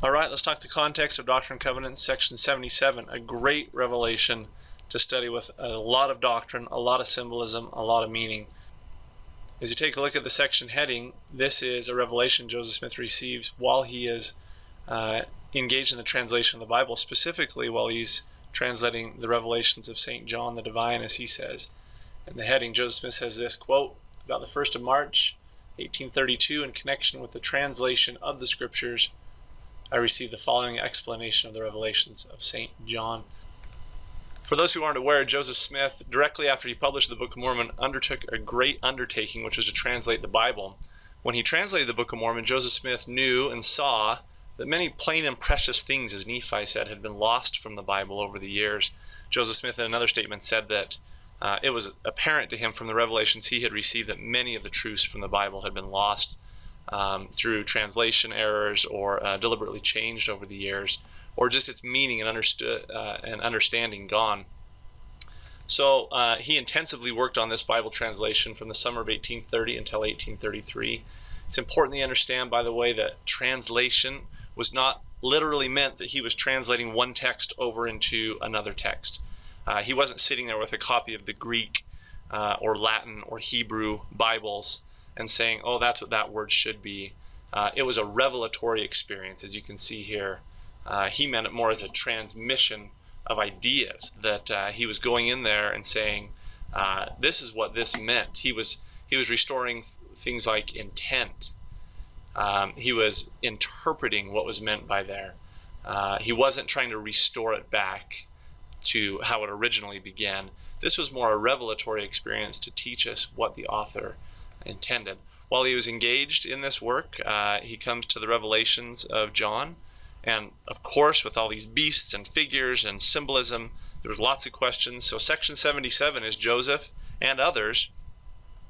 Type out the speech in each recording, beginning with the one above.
All right, let's talk the context of Doctrine and Covenants, section 77, a great revelation to study with a lot of doctrine, a lot of symbolism, a lot of meaning. As you take a look at the section heading, this is a revelation Joseph Smith receives while he is engaged in the translation of the Bible, specifically while he's translating the revelations of St. John the Divine, as he says. In the heading, Joseph Smith says this, quote, about the 1st of March, 1832, in connection with the translation of the Scriptures, I received the following explanation of the revelations of St. John. For those who aren't aware, Joseph Smith, directly after he published the Book of Mormon, undertook a great undertaking, which was to translate the Bible. When he translated the Book of Mormon, Joseph Smith knew and saw that many plain and precious things, as Nephi said, had been lost from the Bible over the years. Joseph Smith, in another statement, said that it was apparent to him from the revelations he had received that many of the truths from the Bible had been lost through translation errors or deliberately changed over the years, or just its meaning and understanding gone. So he intensively worked on this Bible translation from the summer of 1830 until 1833. It's important that you understand, by the way, that translation was not literally meant that he was translating one text over into another text. He wasn't sitting there with a copy of the Greek or Latin or Hebrew Bibles and saying, oh, that's what that word should be. It was a revelatory experience, as you can see here. He meant it more as a transmission of ideas, that he was going in there and saying, this is what this meant. He was restoring things like intent. He was interpreting what was meant by there. He wasn't trying to restore it back to how it originally began. This was more a revelatory experience to teach us what the author intended. While he was engaged in this work, he comes to the revelations of John, and of course with all these beasts and figures and symbolism, there was lots of questions. So section 77 is Joseph and others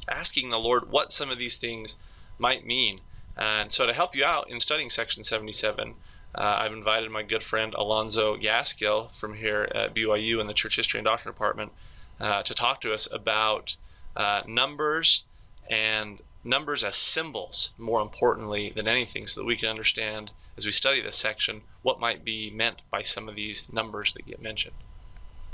asking the Lord what some of these things might mean. And so to help you out in studying section 77, I've invited my good friend Alonzo Gaskill from here at BYU in the Church History and Doctrine Department to talk to us about numbers, and numbers as symbols, more importantly than anything, so that we can understand, as we study this section, what might be meant by some of these numbers that get mentioned.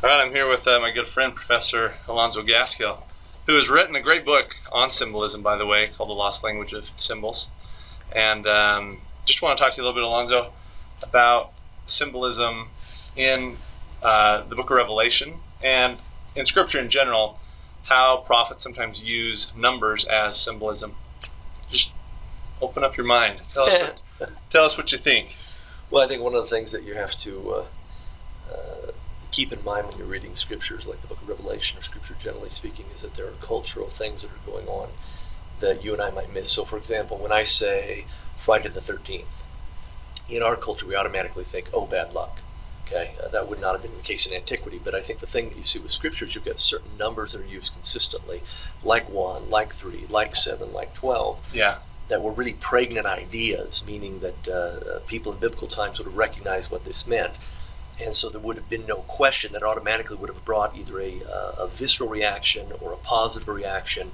All right, I'm here with my good friend, Professor Alonzo Gaskill, who has written a great book on symbolism, by the way, called The Lost Language of Symbols. And just want to talk to you a little bit, Alonzo, about symbolism in the book of Revelation and in Scripture in general, how prophets sometimes use numbers as symbolism. Just open up your mind. Tell us what you think. Well, I think one of the things that you have to keep in mind when you're reading scriptures like the book of Revelation or scripture generally speaking is that there are cultural things that are going on that you and I might miss. So for example, when I say Friday the 13th, in our culture we automatically think, oh, bad luck. Okay, that would not have been the case in antiquity, but I think the thing that you see with scriptures, you've got certain numbers that are used consistently, like 1, like 3, like 7, like 12, that were really pregnant ideas, meaning that people in biblical times would have recognized what this meant. And so there would have been no question that automatically would have brought either a visceral reaction or a positive reaction,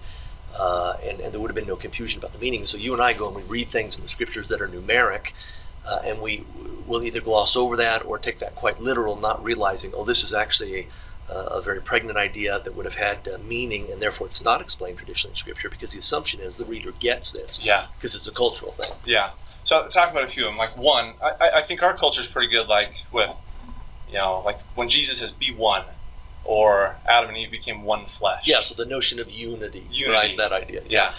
and there would have been no confusion about the meaning. So you and I go and we read things in the scriptures that are numeric, and we will either gloss over that or take that quite literal, not realizing, oh, this is actually a very pregnant idea that would have had meaning, and therefore it's not explained traditionally in Scripture, because the assumption is the reader gets this, because it's a cultural thing. Yeah. So talk about a few of them. Like one, I think our culture is pretty good, like with, like when Jesus says, be one, or Adam and Eve became one flesh. Yeah, so the notion of unity. Right, that idea. Yeah.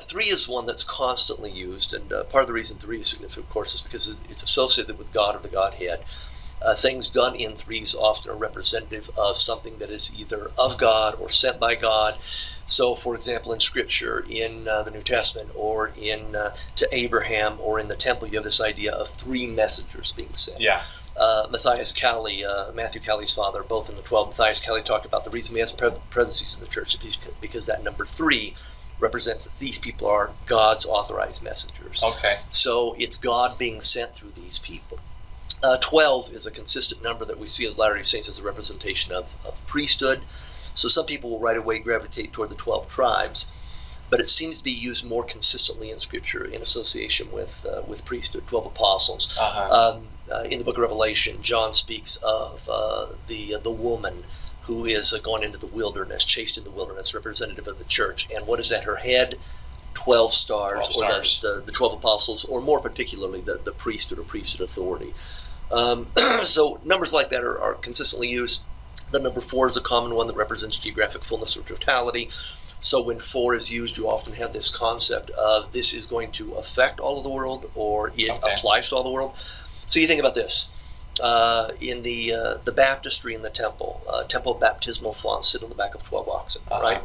3 is one that's constantly used, and part of the reason 3 is significant, of course, is because it's associated with God or the Godhead. Things done in 3s often are representative of something that is either of God or sent by God. So, for example, in Scripture, in the New Testament, or in to Abraham, or in the temple, you have this idea of 3 messengers being sent. Yeah. Matthias Cowley, Matthew Cowley's father, both in the 12, Matthias Cowley talked about the reason we have presences in the church because that number 3 represents that these people are God's authorized messengers. Okay. So it's God being sent through these people. 12 is a consistent number that we see as Latter-day Saints as a representation of priesthood. So some people will right away gravitate toward the 12 tribes. but it seems to be used more consistently in Scripture in association with priesthood, 12 apostles. In the book of Revelation, John speaks of the woman who is gone into the wilderness, chased in the wilderness, representative of the church. And what is at her head? 12 stars, 12 stars. Or the 12 apostles, or more particularly the priesthood or priesthood authority. So numbers like that are consistently used. The number 4 is a common one that represents geographic fullness or totality. So when 4 is used, you often have this concept of this is going to affect all of the world, or it applies to all the world. So you think about this. In the baptistry in the temple baptismal fonts sit on the back of 12 oxen, right?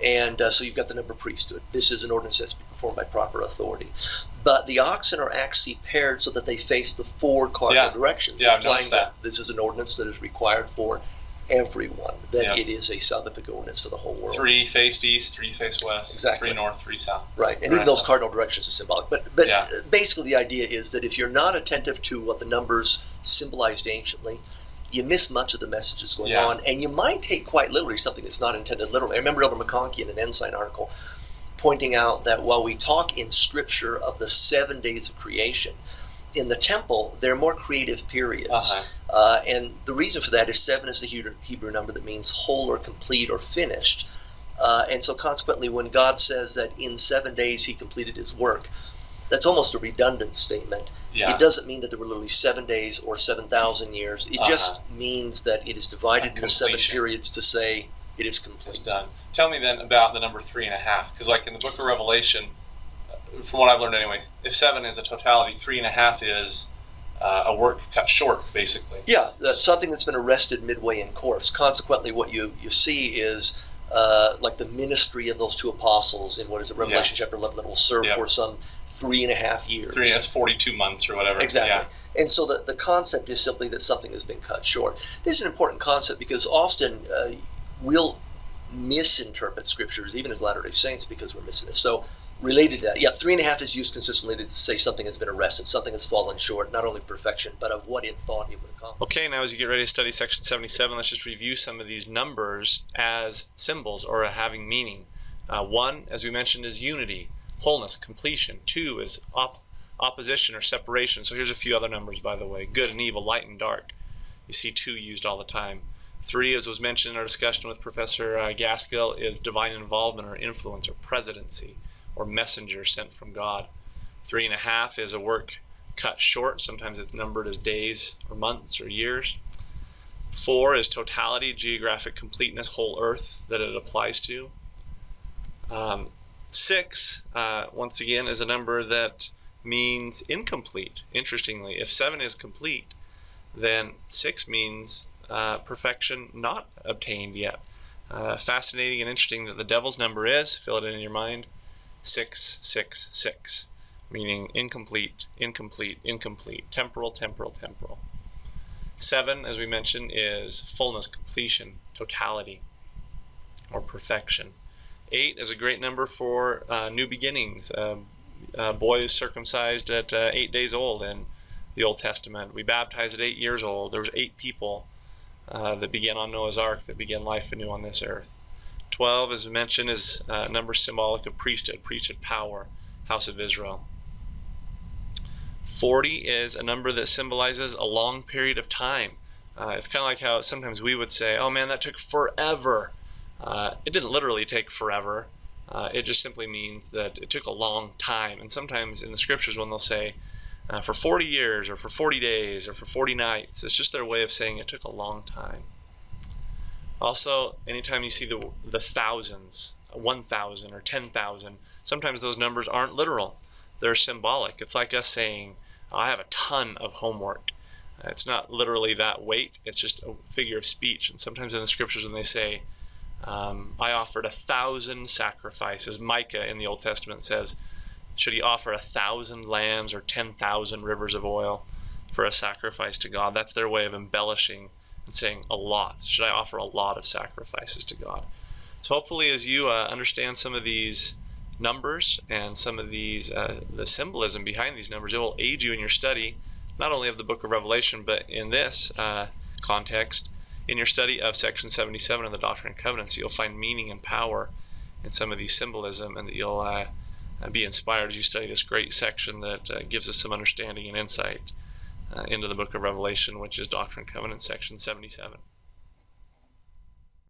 And so you've got the number priesthood. This is an ordinance that's performed by proper authority. But the oxen are actually paired so that they face the 4 cardinal directions. Yeah, I've noticed that. This is an ordinance that is required for everyone, that it is a salvific ordinance for the whole world. 3 faced east, 3 faced west, exactly. 3 north, 3 south. Right, and even those cardinal directions are symbolic. But basically the idea is that if you're not attentive to what the numbers symbolized anciently, you miss much of the messages going on, and you might take quite literally something that's not intended literally. I remember Elder McConkie in an Ensign article pointing out that while we talk in Scripture of the 7 days of creation, in the temple, there are more creative periods. And the reason for that is 7 is the Hebrew number that means whole or complete or finished. And so consequently, when God says that in 7 days he completed his work, that's almost a redundant statement. It doesn't mean that there were literally 7 days or 7,000 years. It just means that it is divided into 7 periods to say it is complete. It's done. Tell me then about the number 3.5, because like in the book of Revelation, from what I've learned anyway, if 7 is a totality, 3.5 is a work cut short, basically. Yeah, that's something that's been arrested midway in course. Consequently, what you see is like the ministry of those 2 apostles in what is it, Revelation chapter 11, that will serve for some 3.5 years. 3 is 42 months or whatever. Exactly. And so the concept is simply that something has been cut short. This is an important concept because often we'll misinterpret scriptures, even as Latter-day Saints, because we're missing this. So related to that, 3.5 is used consistently to say something has been arrested, something has fallen short, not only of perfection, but of what it thought it would accomplish. Okay, now as you get ready to study section 77, let's just review some of these numbers as symbols or having meaning. 1, as we mentioned, is unity, wholeness, completion. 2 is opposition or separation. So here's a few other numbers, by the way. Good and evil, light and dark. You see 2 used all the time. 3, as was mentioned in our discussion with Professor Gaskill, is divine involvement or influence or presidency or messenger sent from God. 3.5 is a work cut short. Sometimes it's numbered as days or months or years. 4 is totality, geographic completeness, whole earth that it applies to. 6, once again, is a number that means incomplete. Interestingly, if 7 is complete, then 6 means perfection not obtained yet. Fascinating and interesting that the devil's number is, fill it in your mind, 666, meaning incomplete, incomplete, incomplete, temporal, temporal, temporal. 7, as we mentioned, is fullness, completion, totality, or perfection. 8 is a great number for new beginnings. A boy is circumcised at 8 days old in the Old Testament. We baptized at 8 years old. There was 8 people that began on Noah's Ark, that began life anew on this earth. 12, as mentioned, is a number symbolic of priesthood power, house of Israel. 40 is a number that symbolizes a long period of time. It's kind of like how sometimes we would say, oh man, that took forever. It didn't literally take forever. It just simply means that it took a long time. And sometimes in the scriptures when they'll say, for 40 years or for 40 days or for 40 nights, it's just their way of saying it took a long time. Also, anytime you see the thousands, 1,000 or 10,000, sometimes those numbers aren't literal. They're symbolic. It's like us saying, I have a ton of homework. It's not literally that weight. It's just a figure of speech. And sometimes in the scriptures when they say, I offered 1,000 sacrifices, Micah in the Old Testament says, should he offer 1,000 lambs or 10,000 rivers of oil for a sacrifice to God? That's their way of embellishing and saying a lot. Should I offer a lot of sacrifices to God? So hopefully as you understand some of these numbers and some of these the symbolism behind these numbers, it will aid you in your study, not only of the book of Revelation, but in this context, in your study of section 77 of the Doctrine and Covenants. You'll find meaning and power in some of these symbolism, and that you'll be inspired as you study this great section that gives us some understanding and insight into the book of Revelation, which is Doctrine and Covenants, section 77.